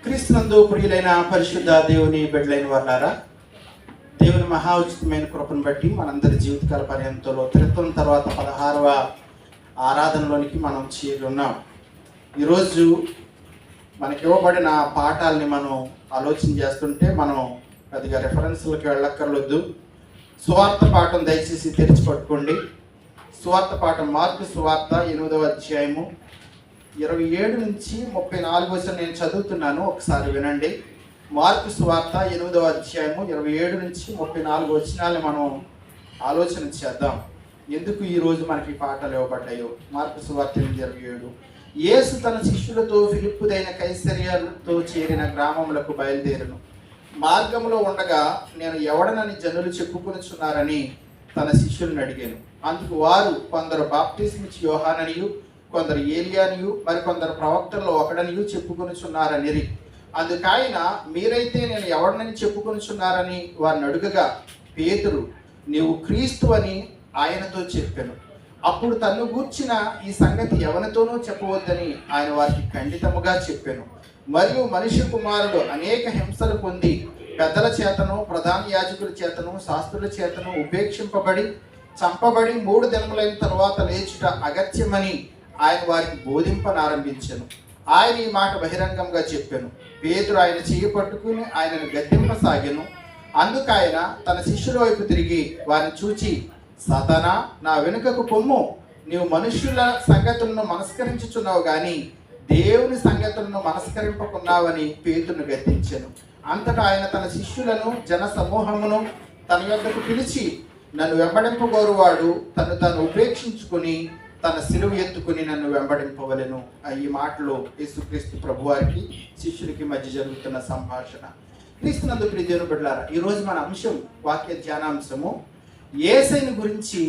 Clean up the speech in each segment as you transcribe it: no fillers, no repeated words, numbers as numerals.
క్రీస్తునందు ప్రియులైన పరిశుద్ధ దేవుని బిడ్డలైన వారులారా, దేవుని మహా ఉచితమైన కృపను బట్టి మనందరి జీవితకాల పర్యంతంలో త్రిత్వం తర్వాత 16వ ఆరాధనలోనికి మనం చేరున్నాం. ఈరోజు మనకి ఇవ్వబడిన పాఠాలని మనం ఆలోచన చేస్తుంటే మనం పెద్దగా రెఫరెన్స్లకి వెళ్ళక్కర్లొద్దు. సువార్త పాఠం దయచేసి తెరిచి పట్టుకోండి. సువార్త పాఠం మార్కు సువార్త 8వ అధ్యాయము 27 నుంచి 34 నేను చదువుతున్నాను, ఒకసారి వినండి. మార్కు సువార్త 8వ అధ్యాయము 27 నుంచి 34 వచనాలను మనం ఆలోచన చేద్దాం. ఎందుకు ఈరోజు మనకి పాఠాలు ఇవ్వబడ్డాయో. మార్కు సువార్త 8:27. యేసు తన శిష్యులతో ఫిలిప్పుదైన కైసరియతో చేరిన గ్రామములకు బయలుదేరును. మార్గంలో ఉండగా నేను ఎవడనని జనులు చెప్పుకొనుచున్నారని తన శిష్యులను అడిగాను. అందుకు వారు, కొందరు బాప్టిస్మిచ్చి యోహాననియు, కొందరు ఏలియానియు, మరికొందరు ప్రవక్తల్లో ఒకడనియు చెప్పుకొనుచున్నారనిరి. అందుకైన మీరైతే నేను ఎవడనని చెప్పుకొనుచున్నారని వారిని అడుగగా, పేతురు, నీవు క్రీస్తు అని ఆయనతో చెప్పాను. అప్పుడు తన్ను గూర్చిన ఈ సంగతి ఎవరితోనూ చెప్పవద్దని ఆయన వారికి ఖండితముగా చెప్పాను. మరియు మనిషి కుమారుడు అనేక హింసలు పొంది పెద్దల చేతను, ప్రధాన యాజకుల చేతను, శాస్త్రుల చేతను ఉపేక్షింపబడి చంపబడి 3 దినములైన తర్వాత లేచుట అగత్యమని ఆయన వారికి బోధింపనారంభించాను. ఆయన ఈ మాట బహిరంగంగా చెప్పాను. పేతురు ఆయన చెయ్యి పట్టుకుని ఆయనను గద్దింపసాగాను. అందుకు ఆయన తన శిష్యుల వైపు తిరిగి వారిని చూచి, సాతానా, నా వెనుకకు పొమ్ము, నీవు మనుష్యుల సంగతులను మనస్కరించుచున్నావు గాని దేవుని సంగతులను మనస్కరింపకున్నావని పేతురును గద్దించాను. అంతటా ఆయన తన శిష్యులను జన సమూహమును తన యొద్దకు పిలిచి, నన్ను వెంబడింపగోరువాడు తను తాను ఉపేక్షించుకుని తన సిలువ ఎత్తుకుని నన్ను వెంబడింపవలెను. ఈ మాటలో యేసుక్రీస్తు ప్రభువారికి శిష్యులకి మధ్య జరుగుతున్న సంభాషణ. క్రీస్తునందు ప్రియ దేవుని బిడ్డలారా, ఈరోజు మన అంశం, వాక్య ధ్యానాంశము, యేసయ్యను గురించి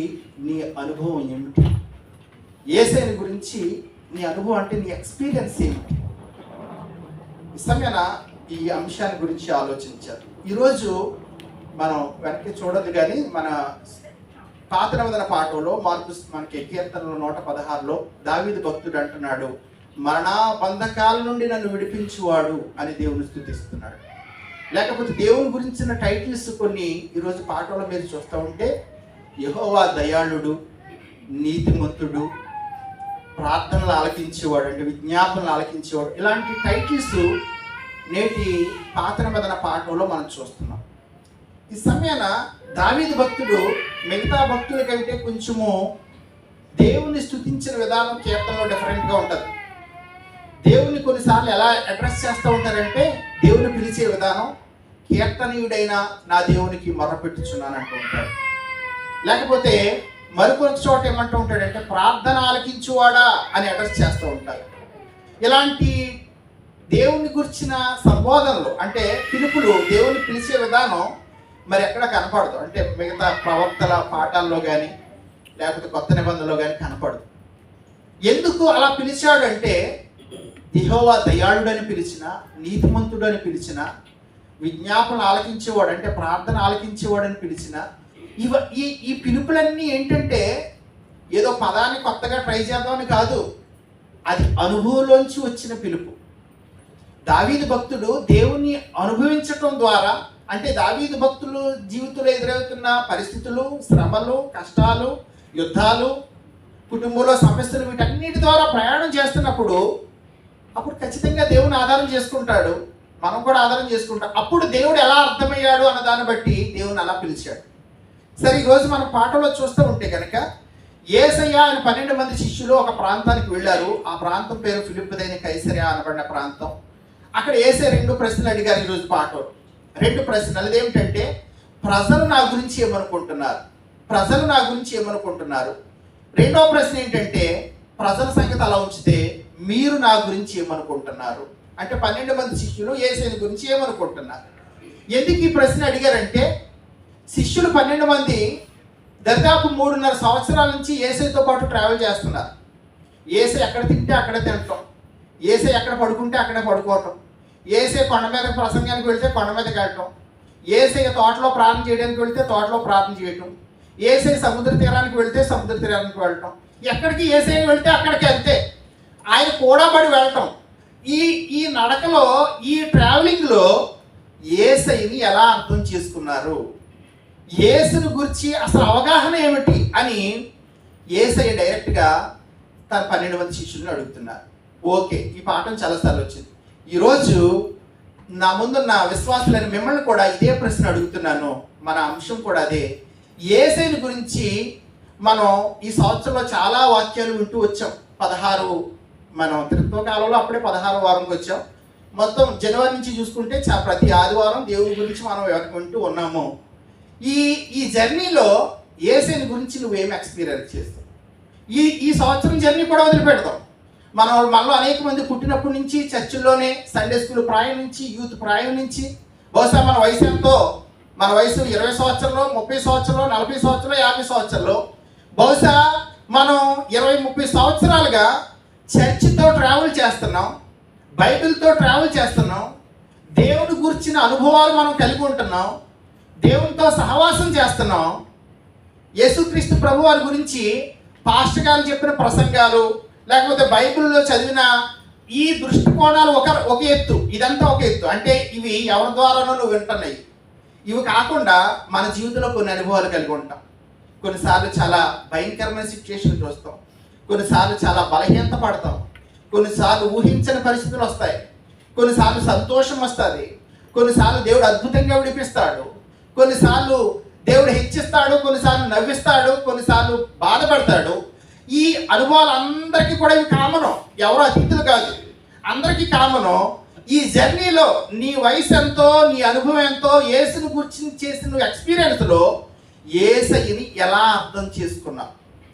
నీ అనుభవం ఏమిటి? యేసయ్యను గురించి నీ అనుభవం అంటే నీ ఎక్స్పీరియన్స్ ఏమిటి? ఈ సమయాన ఈ అంశాన్ని గురించి ఆలోచించారు. ఈరోజు మనం వెనక్కి చూడదు కానీ మన పాత నిబంధన పాఠంలో మనకి కీర్తనలో 116లో దావీదు భక్తుడు అంటున్నాడు, మరణా బంధకాల నుండి నన్ను విడిపించువాడు అని దేవుని స్తుతిస్తున్నాడు. లేకపోతే దేవుని గురించిన టైటిల్స్ కొన్ని ఈరోజు పాఠంలో మీరు చూస్తూ ఉంటే, యెహోవా దయాళుడు, నీతిమంతుడు, ప్రార్థనలు ఆలకించేవాడు, అంటే విజ్ఞాపనలు ఆలకించేవాడు, ఇలాంటి టైటిల్స్ నేటి పాత నిబంధన పాఠంలో మనం చూస్తున్నాం. ఈ సమయాన దావీదు భక్తుడు మిగతా భక్తుల కంటే కొంచెము దేవుని స్తుతించిన విధానం కీర్తనలో డిఫరెంట్గా ఉంటుంది. దేవుని కొన్నిసార్లు ఎలా అడ్రస్ చేస్తూ ఉంటారంటే, దేవుని పిలిచే విధానం, కీర్తనీయుడైన నా దేవునికి మొర్రపెట్టుచున్నాను అంటూ ఉంటాడు. లేకపోతే మరికొంత చోట ఏమంటూ ఉంటాడంటే, ప్రార్థన ఆలకించువాడా అని అడ్రస్ చేస్తూ ఉంటారు. ఇలాంటి దేవుని గురించిన సంబోధనలు, అంటే పిలుపులు, దేవుని పిలిచే విధానం మరి ఎక్కడ కనపడదు. అంటే మిగతా ప్రవక్తల పాఠాల్లో కానీ లేకపోతే కొత్త నిబంధనలో కానీ కనపడదు. ఎందుకు అలా పిలిచాడంటే, యెహోవా దయాళుడని పిలిచిన, నీతిమంతుడు అని పిలిచిన, విజ్ఞాపన ఆలకించేవాడు అంటే ప్రార్థన ఆలకించేవాడని పిలిచిన, ఈ పిలుపులన్నీ ఏంటంటే ఏదో పదాన్ని కొత్తగా ట్రై చేద్దామని కాదు, అది అనుభవంలోంచి వచ్చిన పిలుపు. దావీదు భక్తుడు దేవుని అనుభవించటం ద్వారా, అంటే దావీదు భక్తులు జీవితంలో ఎదురవుతున్న పరిస్థితులు, శ్రమలు, కష్టాలు, యుద్ధాలు, కుటుంబంలో సమస్యలు, వీటన్నిటి ద్వారా ప్రయాణం చేస్తున్నప్పుడు అప్పుడు ఖచ్చితంగా దేవుని ఆధారం చేసుకుంటాడు, మనం కూడా ఆధారం చేసుకుంటాం. అప్పుడు దేవుడు ఎలా అర్థమయ్యాడు అన్న దాన్ని బట్టి దేవుని అలా పిలిచాడు. సరే, ఈరోజు మనం పాఠంలో చూస్తూ ఉంటే కనుక, యేసయ్య అని 12 మంది శిష్యులు ఒక ప్రాంతానికి వెళ్ళారు. ఆ ప్రాంతం పేరు ఫిలిప్పుదైన కైసరియా అనబడిన ప్రాంతం. అక్కడ యేసయ్య 2 ప్రశ్నలు అడిగారు. ఈరోజు పాఠం 2 ప్రశ్నలు. అదేమిటంటే, ప్రజలు నా గురించి ఏమనుకుంటున్నారు, ప్రజలు నా గురించి ఏమనుకుంటున్నారు. రెండవ ప్రశ్న ఏంటంటే, ప్రజల సంగతి అలా ఉంచితే మీరు నా గురించి ఏమనుకుంటున్నారు. అంటే 12 మంది శిష్యులు యేసయ్య గురించి ఏమనుకుంటున్నారు. ఎందుకు ఈ ప్రశ్న అడిగారంటే, శిష్యులు 12 మంది దాదాపు 3.5 సంవత్సరాల నుంచి యేసయ్యతో పాటు ట్రావెల్ చేస్తున్నారు. యేసయ్య ఎక్కడ తింటే అక్కడే తినటం, యేసయ్య ఎక్కడ పడుకుంటే అక్కడే పడుకోవటం, యేసయ్య కొండ మీద ప్రసంగానికి వెళ్తే కొండ మీదకి వెళ్ళటం, యేసయ్య తోటలో ప్రార్థన చేయడానికి వెళ్తే తోటలో ప్రార్థన చేయటం, యేసయ్య సముద్ర తీరానికి వెళ్తే సముద్ర తీరానికి వెళ్ళటం, ఎక్కడికి యేసయ్య వెళ్తే అక్కడికి వెళ్తే ఆయన కూడా పడి వెళ్ళటం. ఈ ఈ నడకలో, ఈ ట్రావెలింగ్లో యేసయ్యని ఎలా అర్థం చేసుకున్నారు, యేసుని గురించి అసలు అవగాహన ఏమిటి అని యేసయ్య డైరెక్ట్గా తన 12 మంది శిష్యులను అడుగుతున్నారు. ఓకే, ఈ పాఠం చాలాసార్లు వచ్చింది. ఈరోజు నా ముందున్న విశ్వాసులైన మిమ్మల్ని కూడా ఇదే ప్రశ్న అడుగుతున్నాను. మన అంశం కూడా అదే. యేసయ్యని గురించి మనం ఈ సంవత్సరంలో చాలా వాక్యాలు వింటూ వచ్చాం. 16 మనం త్రిత్వకాలంలో అప్పుడే 16వ వారంకి వచ్చాం. మొత్తం జనవరి నుంచి చూసుకుంటే ప్రతి ఆదివారం దేవుని గురించి మనం వింటూ ఉన్నాము. ఈ జర్నీలో యేసయ్యని గురించి నువ్వేమి ఎక్స్పీరియన్స్ చేస్తావు? ఈ సంవత్సరం జర్నీ కూడా వదిలిపెడదాం. మనలో అనేక మంది పుట్టినప్పటి నుంచి చర్చిల్లోనే, సండే స్కూల్ ప్రాయం నుంచి, యూత్ ప్రాయం నుంచి, బహుశా మన వయసు ఎంతో, మన వయసు 20 సంవత్సరంలో, 30 సంవత్సరంలో, 40 సంవత్సరంలో, 50 సంవత్సరంలో, బహుశా మనం 20-30 సంవత్సరాలుగా చర్చితో ట్రావెల్ చేస్తున్నాం, బైబిల్తో ట్రావెల్ చేస్తున్నాం, దేవుని గురించిన అనుభవాలు మనం కలిగి ఉంటున్నాం, దేవునితో సహవాసం చేస్తున్నాం. యేసుక్రీస్తు ప్రభు వారి గురించి పాస్టర్ గారు చెప్పిన ప్రసంగాలు, లేకపోతే బైబిల్లో చదివిన ఈ దృష్టికోణాలు ఒక ఎత్తు, ఇదంతా ఒక ఎత్తు. అంటే ఇవి ఎవరి ద్వారానో నువ్వు వింటున్నాయి. ఇవి కాకుండా మన జీవితంలో కొన్ని అనుభవాలు కలిగి ఉంటాం. కొన్నిసార్లు చాలా భయంకరమైన సిచ్యుయేషన్ చూస్తాం, కొన్నిసార్లు చాలా బలహీనత పడతాం, కొన్నిసార్లు ఊహించని పరిస్థితులు వస్తాయి, కొన్నిసార్లు సంతోషం వస్తుంది, కొన్నిసార్లు దేవుడు అద్భుతంగా విడిపిస్తాడు, కొన్నిసార్లు దేవుడు హెచ్చిస్తాడు, కొన్నిసార్లు నవ్విస్తాడు, కొన్నిసార్లు బాధపడతాడు. ఈ అనుభవాలు అందరికీ కూడా ఇవి కామను, ఎవరు అతిథులు కాదు, అందరికీ కామను. ఈ జర్నీలో నీ వయసు ఎంతో, నీ అనుభవం ఎంతో, యేసుని గురించి చేసిన ఎక్స్పీరియన్స్లో యేసయ్యని ఎలా అర్థం చేసుకున్నావు,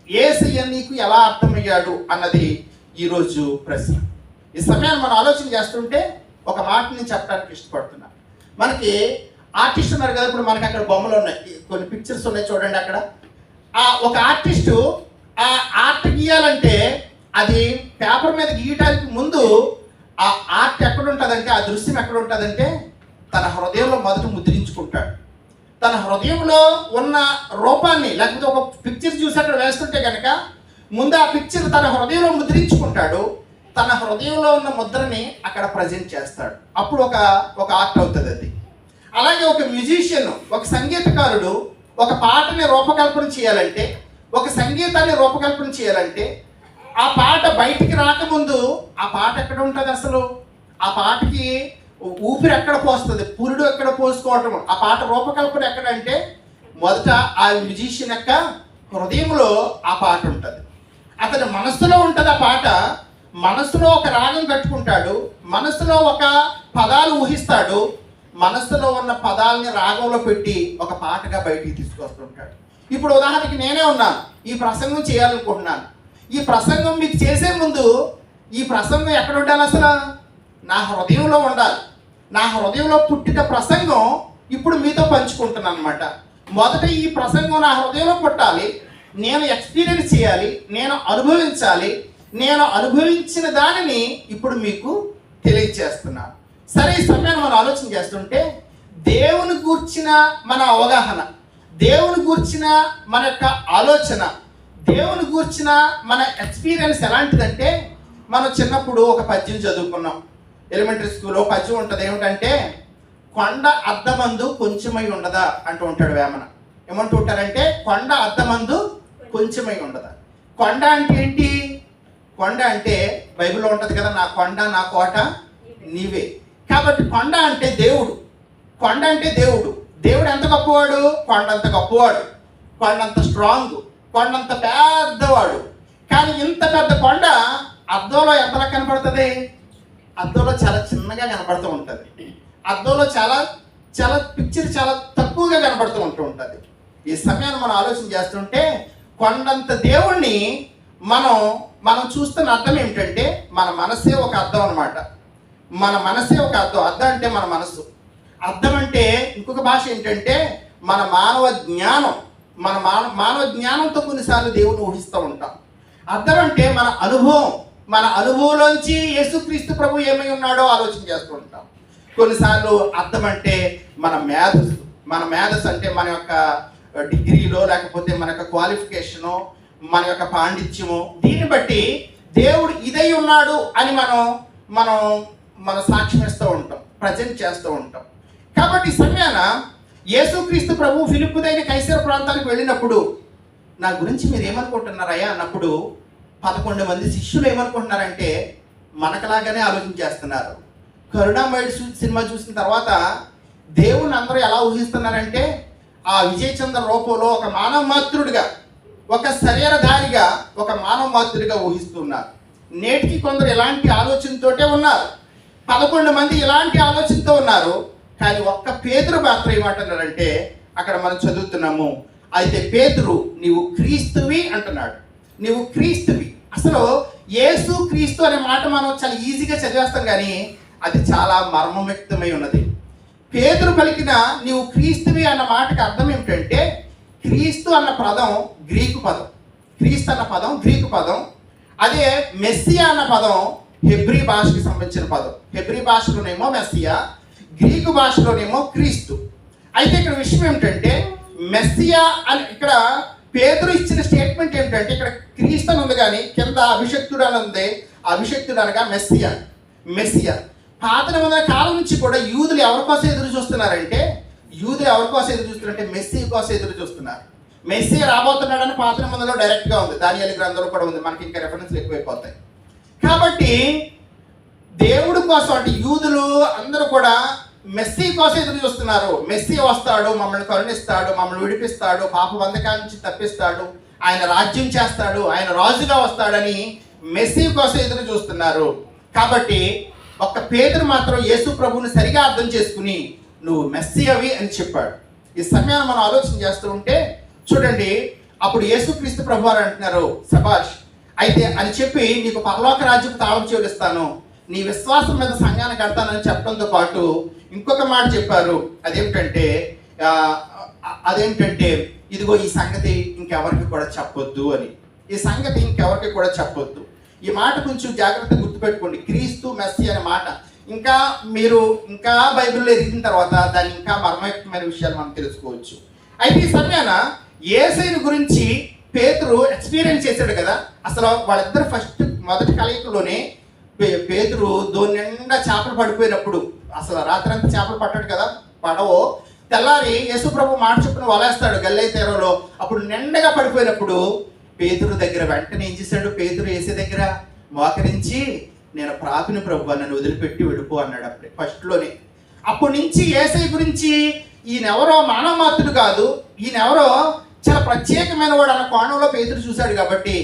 యేసయ్య నీకు ఎలా అర్థమయ్యాడు అన్నది ఈరోజు ప్రశ్న. ఈ సమయాన్ని మనం ఆలోచన చేస్తుంటే ఒక మాట నేను చెప్పడానికి ఇష్టపడుతున్నాను. మనకి ఆర్టిస్ట్ ఉన్నారు కదా, ఇప్పుడు మనకి అక్కడ బొమ్మలు ఉన్నాయి, కొన్ని పిక్చర్స్ ఉన్నాయి చూడండి. అక్కడ ఒక ఆర్టిస్టు ఆ ఆర్ట్ గీయాలంటే అది పేపర్ మీద గీయటానికి ముందు ఆ ఆర్ట్ ఎక్కడ ఉంటుందంటే, ఆ దృశ్యం ఎక్కడ ఉంటుందంటే తన హృదయంలో మొదట ముద్రించుకుంటాడు. తన హృదయంలో ఉన్న రూపాన్ని, లేకపోతే ఒక పిక్చర్ చూసి అక్కడ వేస్తుంటే కనుక ముందు ఆ పిక్చర్ తన హృదయంలో ముద్రించుకుంటాడు. తన హృదయంలో ఉన్న ముద్రని అక్కడ ప్రజెంట్ చేస్తాడు. అప్పుడు ఒక ఆర్ట్ అవుతుంది అది. అలాగే ఒక మ్యూజిషియన్, ఒక సంగీతకారుడు ఒక పాటని రూపకల్పన చేయాలంటే, ఒక సంగీతాన్ని రూపకల్పన చేయాలంటే ఆ పాట బయటికి రాకముందు ఆ పాట ఎక్కడ ఉంటుంది, అసలు ఆ పాటకి ఊపిరి ఎక్కడ పోస్తుంది, పురుడు ఎక్కడ పోసుకోవటం, ఆ పాట రూపకల్పన ఎక్కడంటే మొదట ఆ మ్యూజిషియన్ యొక్క హృదయంలో ఆ పాట ఉంటుంది. అతని మనస్సులో ఉంటుంది ఆ పాట. మనస్సులో ఒక రాగం కట్టుకుంటాడు, మనస్సులో ఒక పదాలు ఊహిస్తాడు, మనస్సులో ఉన్న పదాలని రాగంలో పెట్టి ఒక పాటగా బయటికి తీసుకొస్తుంటాడు. ఇప్పుడు ఉదాహరణకి నేనే ఉన్నాను, ఈ ప్రసంగం చేయాలనుకుంటున్నాను. ఈ ప్రసంగం మీకు చేసే ముందు ఈ ప్రసంగం ఎక్కడ ఉండాలి, అసలు నా హృదయంలో ఉండాలి. నా హృదయంలో పుట్టిన ప్రసంగం ఇప్పుడు మీతో పంచుకుంటున్నాను అనమాట. మొదట ఈ ప్రసంగం నా హృదయంలో పుట్టాలి, నేను ఎక్స్పీరియన్స్ చేయాలి, నేను అనుభవించాలి. నేను అనుభవించిన దానిని ఇప్పుడు మీకు తెలియజేస్తున్నాను. సరే, ఈ సమయాన్ని మనం ఆలోచన చేస్తుంటే దేవుని గూర్చిన మన అవగాహన, దేవుని గూర్చిన మన యొక్క ఆలోచన, దేవుని గూర్చిన మన ఎక్స్పీరియన్స్ ఎలాంటిదంటే, మనం చిన్నప్పుడు ఒక పద్యం చదువుకున్నాం. ఎలిమెంటరీ స్కూల్లో పద్యం ఉంటుంది. ఏమిటంటే, కొండ అద్దమందు కొంచెమై ఉండదా అంటూ ఉంటాడు వేమన. ఏమంటూ ఉంటారంటే, కొండ అద్దమందు కొంచెమై ఉండదా. కొండ అంటే ఏంటి? కొండ అంటే బైబిల్లో ఉంటుంది కదా, నా కొండ నా కోట నీవే. కాబట్టి కొండ అంటే దేవుడు, కొండ అంటే దేవుడు. దేవుడు ఎంత గొప్పవాడు? కొండంత గొప్పవాడు, కొండంత స్ట్రాంగ్, కొండంత పెద్దవాడు. కానీ ఇంత పెద్ద కొండ అద్దంలో ఎంతలా కనపడుతుంది? అద్దంలో చాలా చిన్నగా కనపడుతూ ఉంటుంది. అద్దంలో చాలా చాలా పిక్చర్ చాలా తక్కువగా కనపడుతూ ఉంటుంది. ఈ సమయాన్ని మనం ఆలోచన చేస్తుంటే కొండంత దేవుణ్ణి మనం చూస్తున్న అర్థం ఏమిటంటే, మన మనసే ఒక అర్థం అనమాట. మన మనసే ఒక అర్థం. అర్థం అంటే మన మనసు. అర్థం అంటే ఇంకొక భాష ఏంటంటే మన మానవ జ్ఞానం. మన మానవ జ్ఞానంతో కొన్నిసార్లు దేవుని ఊహిస్తూ ఉంటాం. అర్థం అంటే మన అనుభవం. మన అనుభవంలోంచి యేసుక్రీస్తు ప్రభు ఏమై ఉన్నాడో ఆలోచన చేస్తూ ఉంటాం. కొన్నిసార్లు అర్థం అంటే మన మేధస్సు. మన మేధస్సు అంటే మన యొక్క డిగ్రీలో, లేకపోతే మన యొక్క క్వాలిఫికేషను, మన యొక్క పాండిత్యము. దీన్ని బట్టి దేవుడు ఇదై ఉన్నాడు అని మనం మనం మన సాక్ష్యం ఇస్తూ ఉంటాం, ప్రజెంట్ చేస్తూ ఉంటాం. కాబట్టి ఈ సమయాన యేసుక్రీస్తు ప్రభు ఫిలిప్పుదైన కైసర ప్రాంతానికి వెళ్ళినప్పుడు నా గురించి మీరు ఏమనుకుంటున్నారయ్యా అన్నప్పుడు 11 మంది శిష్యులు ఏమనుకుంటున్నారంటే మనకలాగానే ఆలోచన చేస్తున్నారు. కరుణామయుడు సినిమా చూసిన తర్వాత దేవుని అందరూ ఎలా ఊహిస్తున్నారంటే ఆ విజయ్ చంద్ర రూపంలో ఒక మానవ మాతృడిగా, ఒక శరీరధారిగా, ఒక మానవ మాతృడిగా ఊహిస్తున్నారు. నేటికి కొందరు ఇలాంటి ఆలోచనతోటే ఉన్నారు. 11 మంది ఇలాంటి ఆలోచనతో ఉన్నారు. కానీ ఒక్క పేతురు మాత్రం ఏమంటున్నారంటే అక్కడ మనం చదువుతున్నాము, అయితే పేతురు నీవు క్రీస్తువి అంటున్నాడు. నీవు క్రీస్తువి. అసలు యేసు క్రీస్తు అనే మాట మనం చాలా ఈజీగా చదివేస్తాం, కానీ అది చాలా మర్మవ్యక్తమై ఉన్నది. పేతురు పలికిన నీవు క్రీస్తువి అన్న మాటకి అర్థం ఏమిటంటే, క్రీస్తు అన్న పదం గ్రీకు పదం, క్రీస్తు అన్న పదం గ్రీకు పదం. అదే మెస్సియా అన్న పదం హెబ్రీ భాషకి సంబంధించిన పదం. హెబ్రీ భాషలోనేమో మెస్సియా, గ్రీకు భాషలోనేమో క్రీస్తు. అయితే ఇక్కడ విషయం ఏమిటంటే మెస్సియా అని ఇక్కడ పేతురు ఇచ్చిన స్టేట్మెంట్ ఏమిటంటే, ఇక్కడ క్రీస్తు అని ఉంది కానీ కింద అభిషక్తుడు అని ఉంది. అభిషక్తుడు అనగా మెస్సియా. మెస్సియా పాత నిబంధన కాలం నుంచి కూడా యూదులు ఎవరి కోసం ఎదురు చూస్తున్నారంటే, మెస్సీ కోసం ఎదురు చూస్తున్నారు. మెస్సీ రాబోతున్నాడని పాత నిబంధనలో డైరెక్ట్గా ఉంది, దానియేలు గ్రంథంలో కూడా ఉంది. మనకి ఇంకా రెఫరెన్స్లు ఎక్కువైపోతాయి. కాబట్టి దేవుడి కోసం అంటే యూదులు అందరూ కూడా మెస్సీ కోసం ఎదురు చూస్తున్నారు. మెస్సీ వస్తాడు, మమ్మల్ని కరుణిస్తాడు, మమ్మల్ని విడిపిస్తాడు, పాప బంధకాల నుంచి తప్పిస్తాడు, ఆయన రాజ్యం చేస్తాడు, ఆయన రాజుగా వస్తాడని మెస్సీ కోసం ఎదురు చూస్తున్నారు. కాబట్టి ఒక్క పేతురు మాత్రం యేసు ప్రభువుని సరిగా అర్థం చేసుకుని నువ్వు మెస్సియవి అని చెప్పాడు. ఈ సమయాన్ని మనం ఆలోచన చేస్తూ ఉంటే చూడండి, అప్పుడు యేసుక్రీస్తు ప్రభు వారు అంటున్నారు, సబాష్ అయితే అని చెప్పి నీకు పరలోక రాజ్యం తాళం చెవులిస్తాను, నీ విశ్వాసం మీద సంఘాన్ని కడతానని చెప్పడంతో పాటు ఇంకొక మాట చెప్పారు. అదేంటంటే ఇదిగో ఈ సంగతి ఇంకెవరికి కూడా చెప్పొద్దు అని. ఈ సంగతి ఇంకెవరికి కూడా చెప్పొద్దు. ఈ మాట కొంచెం జాగ్రత్తగా గుర్తుపెట్టుకోండి. క్రీస్తు మెస్సీ అనే మాట మీరు ఇంకా బైబిల్లో ఎదిగిన తర్వాత దాని ఇంకా మర్మయుక్తమైన విషయాలు మనం తెలుసుకోవచ్చు. అయితే ఈ సమయాన యేసయ్యను గురించి పేతురు ఎక్స్పీరియన్స్ చేశాడు కదా. అసలు వాళ్ళిద్దరు మొదటి కలయికలోనే పేతురు దోని నిండా చేపలు పడిపోయినప్పుడు, అసలు రాత్రంతా చేపలు పట్టాడు కదా, పడవో తెల్లారి యేసుప్రభు మాట చొప్పున వలేస్తాడు గల్లై తీరంలో. అప్పుడు నిండగా పడిపోయినప్పుడు పేతురు దగ్గర వెంటనే ఏం చేశాడు, పేతురు యేసే దగ్గర మోకరించి నేను ప్రాపిని ప్రభు నన్ను వదిలిపెట్టి వెళ్ళిపో అన్నాడు. అప్పుడే ఫస్ట్లోనే. అప్పటి నుంచి యేసయ్య గురించి ఈయనెవరో మానవ మాత్రుడు కాదు, ఈయనెవరో చాలా ప్రత్యేకమైన వాడు అన్న కోణంలో పేతురు చూశాడు. కాబట్టి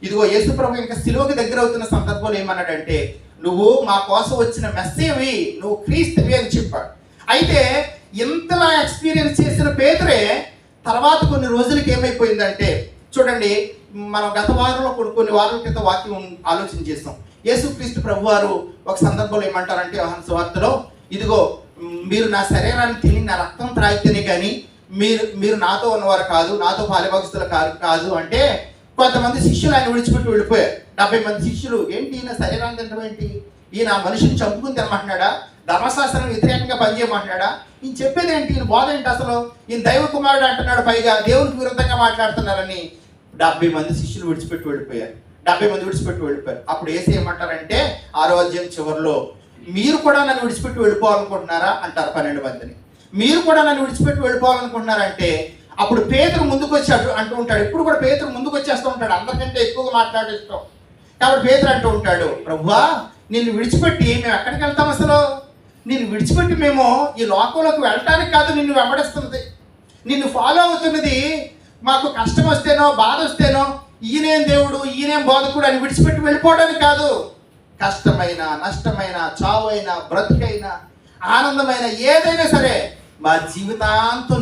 ఇదిగో యేసు ప్రభు ఇంకా సిలువకి దగ్గర అవుతున్న సందర్భంలో ఏమన్నాడంటే, నువ్వు మా కోసం వచ్చిన మెస్సీవి, నువ్వు క్రీస్తువి అని చెప్పాడు. అయితే ఇంతలా ఎక్స్పీరియన్స్ చేసిన పేతురే తర్వాత కొన్ని రోజులకి ఏమైపోయిందంటే, చూడండి మనం గత వారంలో కొన్ని వారాల క్రితం వాక్యం ఆలోచన చేస్తాం. యేసుక్రీస్తు ప్రభు వారు ఒక సందర్భంలో ఏమంటారంటే యోహాను సువార్తలో, ఇదిగో మీరు నా శరీరాన్ని తిని నా రక్తం త్రాగితేనే కానీ మీరు నాతో ఉన్నవారు కాదు, నాతో పాలిభాగస్తులు కాదు అంటే కొంతమంది శిష్యులు ఆయన విడిచిపెట్టి వెళ్ళిపోయారు. 70 మంది శిష్యులు, ఏంటి ఈయన శరీరాన్ని తినడం ఏంటి, ఈయన మనిషిని చంపుకుని తినమంటున్నాడా, ధర్మశాస్త్రం వ్యతిరేకంగా పనిచేయమంటున్నాడా, ఈయన చెప్పేది ఏంటి, ఈయన బోధ ఏంటి, అసలు ఈయన దైవ కుమారుడు అంటున్నాడు, పైగా దేవునికి విరుద్ధంగా మాట్లాడుతున్నారని 70 మంది శిష్యులు విడిచిపెట్టి వెళ్ళిపోయారు. అప్పుడు యేసు ఏమంటారంటే 6వ అధ్యాయం చివరిలో, మీరు కూడా నన్ను విడిచిపెట్టి వెళ్ళిపోవాలనుకుంటున్నారా అంటారు 12 మందిని. మీరు కూడా నన్ను విడిచిపెట్టి వెళ్ళిపోవాలనుకుంటున్నారంటే అప్పుడు పేతురు ముందుకు వచ్చి అంటూ ఉంటాడు. ఇప్పుడు కూడా పేతురు ముందుకు వచ్చేస్తూ ఉంటాడు, అందరికంటే ఎక్కువగా మాట్లాడేస్తాం. కాబట్టి పేతురు అంటూ ఉంటాడు, ప్రభువా నిన్ను విడిచిపెట్టి మేము ఎక్కడికి వెళ్తాం, అసలు నిన్ను విడిచిపెట్టి మేము ఈ లోకంలోకి వెళ్ళటానికి కాదు నిన్ను వెంబడిస్తున్నది, నిన్ను ఫాలో అవుతున్నది మాకు కష్టం వస్తేనో బాధ వస్తేనో ఈయనేం దేవుడు ఈయనేం బోధకుడు అని విడిచిపెట్టి వెళ్ళిపోవడానికి కాదు. కష్టమైన నష్టమైన చావైనా బ్రతుకైనా ఆనందమైన ఏదైనా సరే మా జీవితాంతం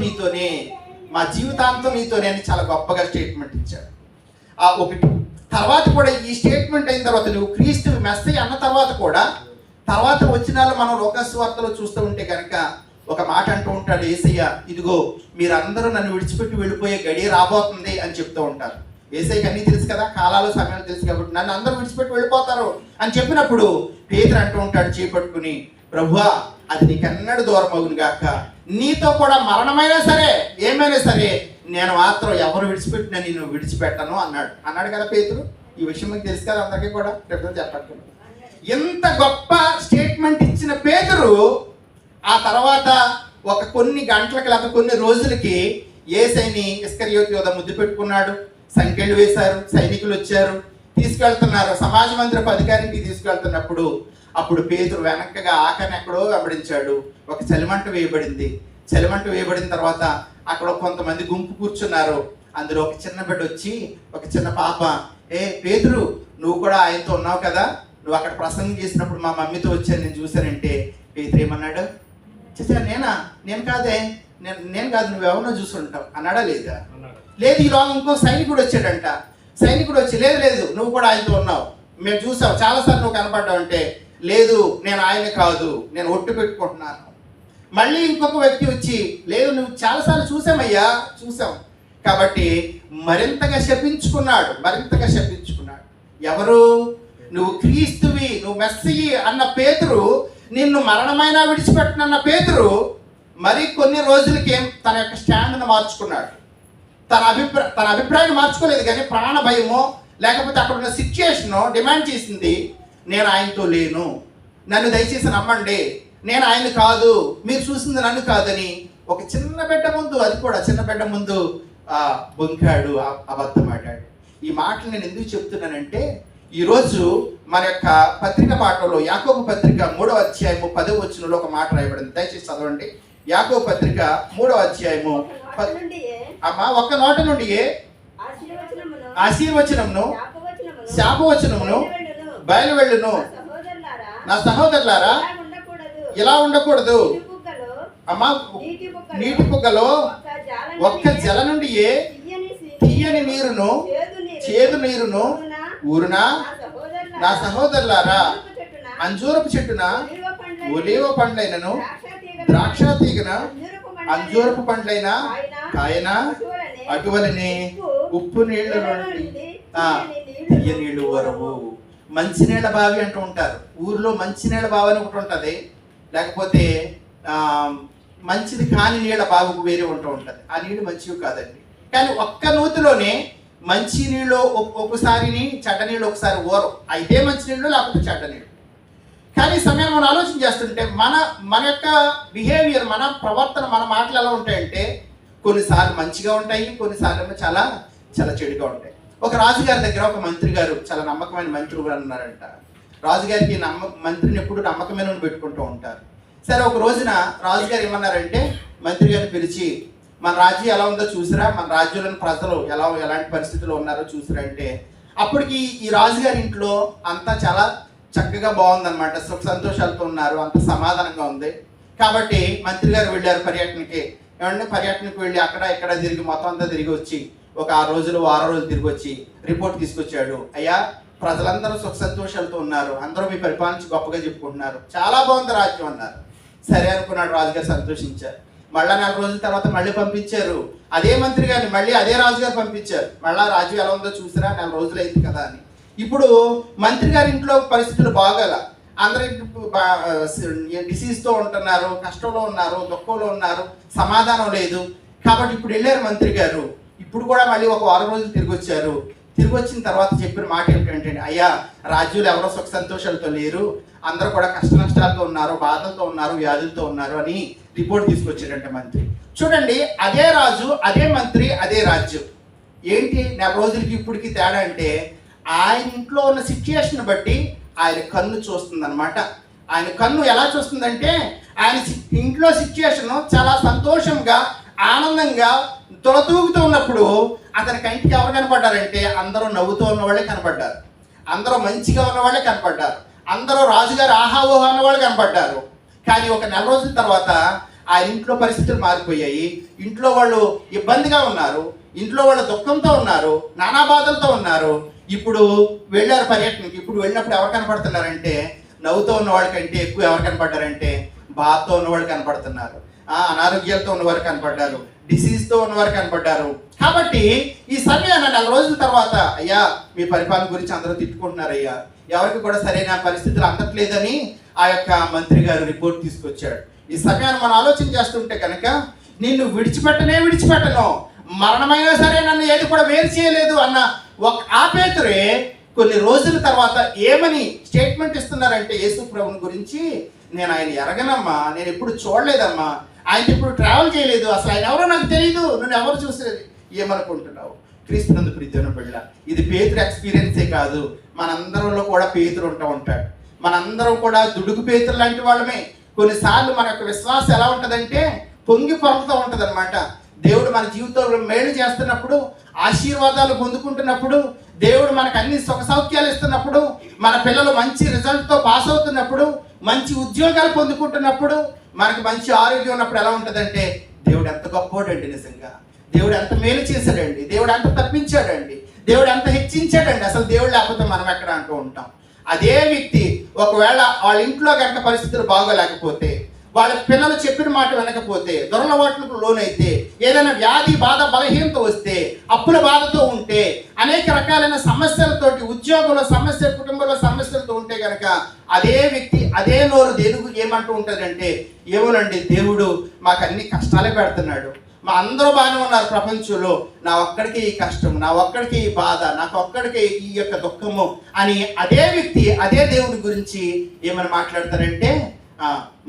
నీతోనే అని చాలా గొప్పగా స్టేట్మెంట్ ఇచ్చాడు. ఆ ఒకటి తర్వాత కూడా ఈ స్టేట్మెంట్ అయిన తర్వాత నువ్వు క్రీస్తు మెస్సయ్య అన్న తర్వాత వచ్చిన మనం లోకాసు వార్తలో చూస్తూ ఉంటే కనుక ఒక మాట అంటూ ఉంటాడు యేసయ్య, ఇదిగో మీరందరూ నన్ను విడిచిపెట్టి వెళ్ళిపోయే గడియ రాబోతుంది అని చెప్తూ ఉంటారు. యేసయ్యకి అన్నీ తెలుసు కదా, కాలాలు సమయాలు తెలుసు కాబట్టి నన్ను అందరూ విడిచిపెట్టి వెళ్ళిపోతారు అని చెప్పినప్పుడు పేతురు అంటూ ఉంటాడు చేపట్టుకుని, ప్రభువా అది నీకెన్నడూ దూరం అవును గాక, నీతో కూడా మరణమైనా సరే ఏమైనా సరే నేను మాత్రం ఎవరు విడిచిపెట్టినా నేను విడిచిపెట్టను అన్నాడు కదా పేతురు. ఈ విషయం మీకు తెలుసు కదా అందరికీ కూడా, రేపు చెప్పట్లేదు. ఇంత గొప్ప స్టేట్మెంట్ ఇచ్చిన పేతురు ఆ తర్వాత కొన్ని గంటలకు లేకపోతే కొన్ని రోజులకి యేసయ్యని ఇస్కరియోతు యోధ ముద్దు పెట్టుకున్నాడు. సంకెళ్ళు వేశారు, సైనికులు వచ్చారు, తీసుకెళ్తున్నారు. సమాజ మందిరపు అధికారికి తీసుకెళ్తున్నప్పుడు అప్పుడు పేతురు వెనక్కగా ఆఖరిని ఎక్కడో వెంబడించాడు. ఒక చలిమంట వేయబడింది. చలిమంట వేయబడిన తర్వాత అక్కడ కొంతమంది గుంపు కూర్చున్నారు. అందులో ఒక చిన్న బిడ్డ వచ్చి, ఒక చిన్న పాప, ఏ పేతురు, నువ్వు కూడా ఆయనతో ఉన్నావు కదా, నువ్వు అక్కడ ప్రసంగం చేసినప్పుడు మా మమ్మీతో వచ్చాను, నేను చూశానంటే. పేతురు ఏమన్నాడు? చేసా నేను కాదే, నేను కాదు, నువ్వెవరినో చూసుంటావు అన్నాడా లేదా? లేదు. ఈలోగా ఇంకో సైనికుడు వచ్చాడంట. సైనికుడు వచ్చి, లేదు నువ్వు కూడా ఆయనతో ఉన్నావు, మేము చూసావు, చాలాసార్లు నువ్వు కనపడ్డావు అంటే, లేదు నేను ఆయన కాదు, నేను ఒట్టు పెట్టుకుంటున్నాను. మళ్ళీ ఇంకొక వ్యక్తి వచ్చి, లేదు నువ్వు చాలాసార్లు చూసాం కాబట్టి మరింతగా శపించుకున్నాడు. ఎవరు? నువ్వు క్రీస్తువి, నువ్వు మెస్సీ అన్న పేతురు, నిన్ను మరణమైనా విడిచిపెట్టనన్న పేతురు మరి కొన్ని రోజులకి తన యొక్క స్టాండ్ను మార్చుకున్నాడు. తన అభిప్రాయం మార్చుకోలేదు, కానీ ప్రాణ భయమో లేకపోతే అక్కడ ఉన్న సిచ్యుయేషను డిమాండ్ చేసింది, నేను ఆయనతో లేను, నన్ను దయచేసి నమ్మండి, నేను ఆయన కాదు, మీరు చూసింది నన్ను కాదని ఒక చిన్న బిడ్డ ముందు, అది కూడా చిన్న బిడ్డ ముందు బొంకాడు, అబద్ధం ఆడాడు. ఈ మాటలు నేను ఎందుకు చెప్తున్నానంటే, ఈరోజు మన యొక్క పత్రిక పాఠంలో యాకోబు పత్రిక 3వ అధ్యాయము 10వ వచనంలో ఒక మాట రాయబడింది. దయచేసి చదవండి. యాకోబు పత్రిక 3వ అధ్యాయము ఒక్క నోట నుండి ఆశీర్వచనమును శాపవచనమును బయలువెళ్ళును. నా సహోదరులారా, ఇలా ఉండకూడదు. అమ్మా, నీటి పుగ్గలో ఒక్క జల నుండి తీయని నీరును చేదు నీరును ఊరునా. నా సహోదరులారా, అంజూరపు చెట్టున ఒలీవ పండ్లైనను ద్రాక్ష తీగన అంజూరపు పండ్లైన కాయన అటువలనే ఉప్పు నీళ్ళ నుండి తీయ నీళ్ళు వరవు. మంచినీళ్ళ బావి అంటూ ఉంటారు. ఊర్లో మంచినీళ్ళ బావి అని ఒకటి ఉంటుంది, లేకపోతే మంచిది కాని నీళ్ళ బావికి వేరే ఉంటూ ఉంటుంది. ఆ నీళ్ళు మంచివి కాదండి. కానీ ఒక్క నూతిలోనే మంచి నీళ్ళు ఒకసారి, చెడ్డ నీళ్ళు ఒకసారి ఊరం. అయితే మంచి నీళ్ళు, లేకపోతే చెడ్డ నీళ్ళు. కానీ సమయం మనం ఆలోచన చేస్తుంటే మన యొక్క బిహేవియర్, మన ప్రవర్తన, మన మాటలు ఎలా ఉంటాయంటే కొన్నిసార్లు మంచిగా ఉంటాయి, కొన్నిసార్లు చాలా చాలా చెడుగా ఉంటాయి. ఒక రాజుగారి దగ్గర ఒక మంత్రి గారు, చాలా నమ్మకమైన మంత్రి గారు ఉన్నారంట. రాజుగారికి మంత్రిని ఎప్పుడు నమ్మకమైన పెట్టుకుంటూ ఉంటారు. సరే, ఒక రోజున రాజుగారు ఏమన్నారంటే మంత్రి గారిని పిలిచి, మన రాజ్యం ఎలా ఉందో చూసిరా, మన రాజ్యంలోని ప్రజలు ఎలాంటి పరిస్థితుల్లో ఉన్నారో చూసిరా అంటే, అప్పటికి ఈ రాజుగారి ఇంట్లో అంతా చాలా చక్కగా బాగుందన్నమాట, సుఖ సంతోషాలతో ఉన్నారు, అంత సమాధానంగా ఉంది. కాబట్టి మంత్రి గారు వెళ్ళారు పర్యటనకి. పర్యటనకు వెళ్ళి అక్కడ ఇక్కడ తిరిగి మొత్తం అంతా తిరిగి వచ్చి ఒక 6 రోజులు 6 రోజులు తిరిగి వచ్చి రిపోర్ట్ తీసుకొచ్చాడు. అయ్యా, ప్రజలందరూ సుఖ సంతోషాలతో ఉన్నారు, అందరూ మీ పరిపాలించి గొప్పగా చెప్పుకుంటున్నారు, చాలా బాగుంది రాజ్యం అన్నారు. సరే అనుకున్నాడు రాజుగారు, సంతోషించారు. మళ్ళా 4 రోజుల తర్వాత మళ్ళీ పంపించారు అదే మంత్రి గారిని, మళ్ళీ అదే రాజుగారు పంపించారు. మళ్ళా రాజ్యం ఎలా ఉందో చూసిరా, 4 రోజులు అయింది కదా అని. ఇప్పుడు మంత్రి గారి ఇంట్లో పరిస్థితులు బాగాల, అందరూ డిసీజ్తో ఉంటున్నారు, కష్టంలో ఉన్నారు, దుఃఖంలో ఉన్నారు, సమాధానం లేదు. కాబట్టి ఇప్పుడు వెళ్ళారు మంత్రి గారు. ఇప్పుడు కూడా మళ్ళీ ఒక 6 రోజులు తిరిగి వచ్చారు. తిరిగి వచ్చిన తర్వాత చెప్పిన మాట ఏమిటంటే, అయ్యా, రాజ్యులు ఎవరో సుఖ సంతోషాలతో లేరు, అందరూ కూడా కష్ట నష్టాలతో ఉన్నారు, బాధలతో ఉన్నారు, వ్యాధులతో ఉన్నారు అని రిపోర్ట్ తీసుకొచ్చాడంటే మంత్రి. చూడండి, అదే రాజు, అదే మంత్రి, అదే రాజ్యం. ఏంటి 4 రోజులకి ఇప్పటికి తేడా అంటే, ఆయన ఇంట్లో ఉన్న సిచ్యుయేషన్ బట్టి ఆయన కన్ను చూస్తుంది అనమాట. ఆయన కన్ను ఎలా చూస్తుందంటే, ఆయన ఇంట్లో సిచ్యుయేషన్ చాలా సంతోషంగా, ఆనందంగా, తొలతూగుతూ ఉన్నప్పుడు అతని కంటికి ఎవరు కనపడ్డారంటే, అందరూ నవ్వుతూ ఉన్న వాళ్ళే కనపడ్డారు, అందరూ మంచిగా ఉన్న వాళ్ళే కనపడ్డారు, అందరూ రాజుగారు ఆహావోహ అన్న వాళ్ళు కనపడ్డారు. కానీ ఒక 4 రోజుల తర్వాత ఆ ఇంట్లో పరిస్థితులు మారిపోయాయి. ఇంట్లో వాళ్ళు ఇబ్బందిగా ఉన్నారు, ఇంట్లో వాళ్ళు దుఃఖంతో ఉన్నారు, నానా బాధలతో ఉన్నారు. ఇప్పుడు వెళ్ళారు పర్యటనకి. ఇప్పుడు వెళ్ళినప్పుడు ఎవరు కనపడుతున్నారంటే, నవ్వుతో ఉన్న వాళ్ళకంటే ఎక్కువ ఎవరు కనపడ్డారంటే బాధతో ఉన్నవాళ్ళు కనపడుతున్నారు, అనారోగ్యాలతో ఉన్నవారు కనపడ్డారు, డిసీజ్తో ఉన్నవారు కనపడ్డారు. కాబట్టి ఈ సమయాన్ని 4 రోజుల తర్వాత, అయ్యా, మీ పరిపాలన గురించి అందరూ తిట్టుకుంటున్నారు అయ్యా, ఎవరికి కూడా సరైన పరిస్థితులు అందట్లేదని ఆ యొక్క మంత్రి గారు రిపోర్ట్ తీసుకొచ్చాడు. ఈ సమయాన్ని మనం ఆలోచన చేస్తుంటే కనుక, నిన్ను విడిచిపెట్టను, మరణమైనా సరే నన్ను ఏది కూడా వేరు చేయలేదు అన్న ఆ పేతురే కొన్ని రోజుల తర్వాత ఏమని స్టేట్మెంట్ ఇస్తున్నారంటే యేసు ప్రభుని గురించి, నేను ఆయన ఎరగనమ్మా, నేను ఎప్పుడు చూడలేదమ్మా, ఆయన ఇప్పుడు ట్రావెల్ చేయలేదు, అసలు ఆయన ఎవరో నాకు తెలియదు, నన్ను ఎవరు చూసేది. ఏమనుకుంటున్నావు? క్రీస్తునందు ప్రియమైన బిడ్డ, ఇది పేతురు ఎక్స్పీరియన్సే కాదు, మనందరంలో కూడా పేతురు ఉంటాడు. మనందరం కూడా దుడుకు పేతురు లాంటి వాళ్ళమే. కొన్నిసార్లు మన యొక్క విశ్వాసం ఎలా ఉంటుందంటే పొంగి పొరలుతూ ఉంటుంది అనమాట. దేవుడు మన జీవితంలో మేలు చేస్తున్నప్పుడు, ఆశీర్వాదాలు పొందుకుంటున్నప్పుడు, దేవుడు మనకు అన్ని సుఖ సౌఖ్యాలు ఇస్తున్నప్పుడు, మన పిల్లలు మంచి రిజల్ట్తో పాస్ అవుతున్నప్పుడు, మంచి ఉద్యోగాలు పొందుకుంటున్నప్పుడు, మనకు మంచి ఆరోగ్యం ఉన్నప్పుడు ఎలా ఉంటుందంటే దేవుడు ఎంత గొప్పోడండి, నిజంగా దేవుడు ఎంత మేలు చేశాడండి, దేవుడు ఎంత తప్పించాడండి, దేవుడు ఎంత హెచ్చించాడండి, అసలు దేవుడు లేకపోతే మనం ఎక్కడ అంటూ ఉంటాం. అదే వ్యక్తి ఒకవేళ వాళ్ళ ఇంట్లో కనుక పరిస్థితులు బాగోలేకపోతే, వాళ్ళ పిల్లలు చెప్పిన మాట వినకపోతే, దొరలవాట్లకు లోనైతే, ఏదైనా వ్యాధి బాధ బలహీనత వస్తే, అప్పుల బాధతో ఉంటే, అనేక రకాలైన సమస్యలతోటి, ఉద్యోగంలో సమస్య, కుటుంబంలో సమస్యలతో ఉంటే కనుక అదే వ్యక్తి అదే నోరు దేనికి ఏమంటూ ఉంటుందంటే, ఏమోనండి దేవుడు మాకు అన్ని కష్టాలే పెడుతున్నాడు, మా అందరూ బాగానే ఉన్నారు ప్రపంచంలో, నా ఒక్కడికి ఈ కష్టం, నా ఒక్కడికి ఈ బాధ, నాకు ఒక్కడికి ఈ యొక్క దుఃఖము అని అదే వ్యక్తి అదే దేవుడి గురించి ఏమని మాట్లాడతారంటే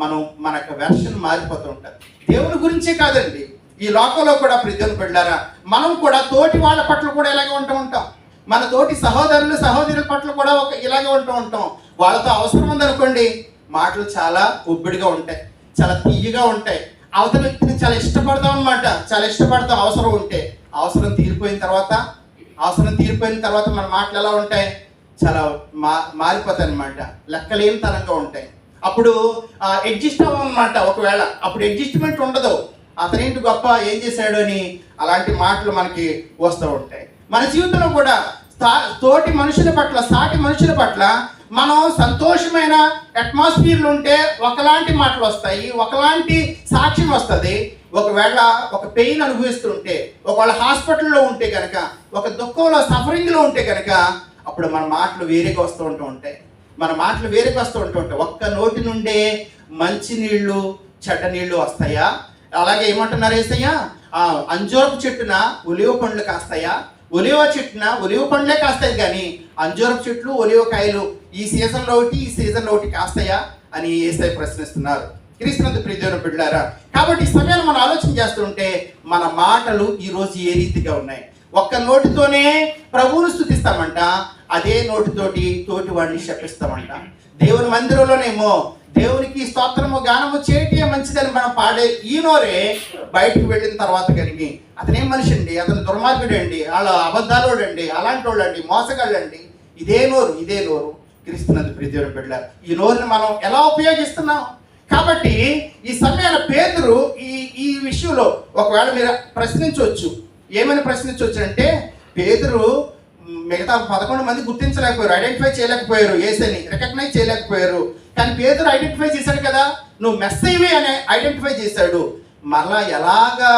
మన యొక్క వెర్షన్ మారిపోతూ ఉంటుంది. దేవుని గురించే కాదండి, ఈ లోకంలో కూడా ప్రియమైన బిడ్డలారా, మనం కూడా తోటి వాళ్ళ పట్ల కూడా ఇలాగే ఉంటూ ఉంటాం. మన తోటి సహోదరుల పట్ల కూడా ఇలాగే ఉంటూ ఉంటాం. వాళ్ళతో అవసరం ఉందనుకోండి, మాటలు చాలా ఒబ్బిడిగా ఉంటాయి, చాలా తీయగా ఉంటాయి. అవతల వ్యక్తిని చాలా ఇష్టపడతాం అనమాట, చాలా ఇష్టపడతాం. అవసరం తీరిపోయిన తర్వాత మన మాటలు ఎలా ఉంటాయి, చాలా మారిపోతాయి అనమాట, లెక్కలేని తరంగా ఉంటాయి. అప్పుడు అడ్జస్ట్ అవ్వమన్నమాట. ఒకవేళ అప్పుడు అడ్జస్ట్మెంట్ ఉండదు, అతనేంటి గొప్ప, ఏం చేశాడు అని అలాంటి మాటలు మనకి వస్తూ ఉంటాయి. మన జీవితంలో కూడా తోటి మనుషుల పట్ల, సాటి మనుషుల పట్ల మనం సంతోషమైన అట్మాస్ఫియర్లు ఉంటే ఒకలాంటి మాటలు వస్తాయి, ఒకలాంటి సాక్ష్యం వస్తుంది. ఒకవేళ ఒక పెయిన్ అనుభవిస్తుంటే, ఒకవేళ హాస్పిటల్లో ఉంటే కనుక, ఒక దుఃఖంలో సఫరింగ్లో ఉంటే కనుక, అప్పుడు మన మాటలు వేరేగా వస్తూ ఉంటాయి. ఒక్క నోటి నుండే మంచి నీళ్లు చెడ్డ నీళ్లు వస్తాయా? అలాగే ఏమంటున్నారు యేసయ్య, అంజూరపు చెట్టున ఒలివ పండ్లు కాస్తాయా? ఒలివ చెట్టున ఒలివ పండ్లే కాస్తాయి, కానీ అంజూరపు చెట్లు ఒలివ కాయలు ఈ సీజన్లో ఒకటి కాస్తాయా అని యేసయ్య ప్రశ్నిస్తున్నారు. క్రీస్తునందు ప్రియమైన బిడ్డలారా, కాబట్టి ఈ సమయాన్ని మనం ఆలోచన చేస్తుంటే మన మాటలు ఈరోజు ఏ రీతిగా ఉన్నాయి? ఒక్క నోటితోనే ప్రభువును స్తుతిస్తామంట, అదే నోటితోటి తోటి వాడిని శపిస్తామంట. దేవుని మందిరంలోనేమో దేవునికి స్తోత్రము గానము చేయటే మంచిదని మనం పాడే ఈ నోరే బయటకు వెళ్ళిన తర్వాత కలిగి అతనేం మనిషి అండి, అతను దుర్మార్గుడండి, వాళ్ళ అబద్ధాలోడండి, అలాంటి వాళ్ళండి, మోసగాళ్ళండి. ఇదే నోరు క్రీస్తునందు ప్రియమైన బిడ్డలారా, ఈ నోరుని మనం ఎలా ఉపయోగిస్తున్నాం? కాబట్టి ఈ సమయాన పేతురు ఈ విషయంలో ఒకవేళ మీరు ప్రశ్నించవచ్చు. ఏమని ప్రశ్నించవచ్చు అంటే, పేతురు మిగతా 11 మంది గుర్తించలేకపోయారు, ఐడెంటిఫై చేయలేకపోయారు, యేసుని రికగ్నైజ్ చేయలేకపోయారు. కానీ పేతురు ఐడెంటిఫై చేశాడు కదా, నువ్వు మెస్సీవే అని ఐడెంటిఫై చేశాడు. మరలా ఎలాగా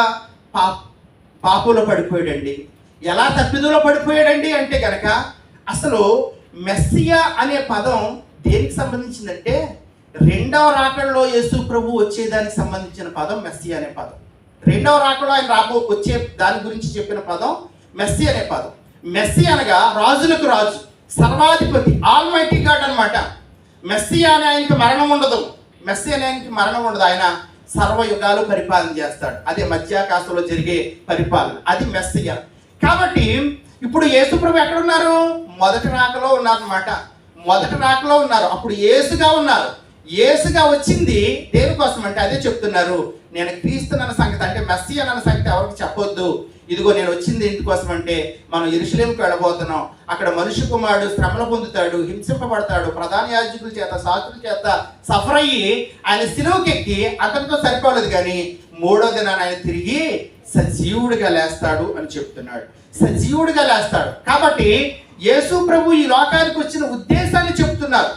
పాపంలో పడిపోయాడండి, ఎలా తప్పిదలో పడిపోయాడండి అంటే కనుక, అసలు మెస్సియా అనే పదం దేనికి సంబంధించిందంటే, రెండవ రాకడలో యేసు ప్రభు వచ్చేదానికి సంబంధించిన పదం మెస్సియా అనే పదం. రెండవ రాకడలో ఆయన వచ్చే దాని గురించి చెప్పిన పదం మెస్సి అనే పదం. మెస్సి అనగా రాజులకు రాజు, సర్వాధిపతి, ఆల్మైటీ గాడ్ అనమాట. మెస్సి అనే ఆయనకి మరణం ఉండదు, ఆయన సర్వయుగాలు పరిపాలన చేస్తాడు. అదే మధ్యాకాశంలో జరిగే పరిపాలన, అది మెస్సియా. కాబట్టి ఇప్పుడు యేసు ప్రభు ఎక్కడున్నారు? మొదటి రాకలో ఉన్నారన్నమాట. అప్పుడు యేసుగా వచ్చింది దేనికోసం అంటే, అదే చెప్తున్నారు, నేను క్రీస్తున్న సంగతి అంటే మెస్సియా అన్న సంగతి ఎవరికి చెప్పొద్దు. ఇదిగో నేను వచ్చింది ఎందుకోసం అంటే, మనం యెరూషలేముకు వెళ్ళబోతున్నాం, అక్కడ మనుష్య కుమారుడు శ్రమలు పొందుతాడు, హింసింపబడతాడు, ప్రధాన యాజకుల చేత, శాస్త్రుల చేత సఫర్ అయ్యి ఆయన సిలువకెక్కి అతనితో సరిపోలేదు, కానీ 3వ దినాన ఆయన తిరిగి సజీవుడిగా లేస్తాడు అని చెప్తున్నాడు. కాబట్టి యేసు ప్రభు ఈ లోకానికి వచ్చిన ఉద్దేశాన్ని చెప్తున్నారు.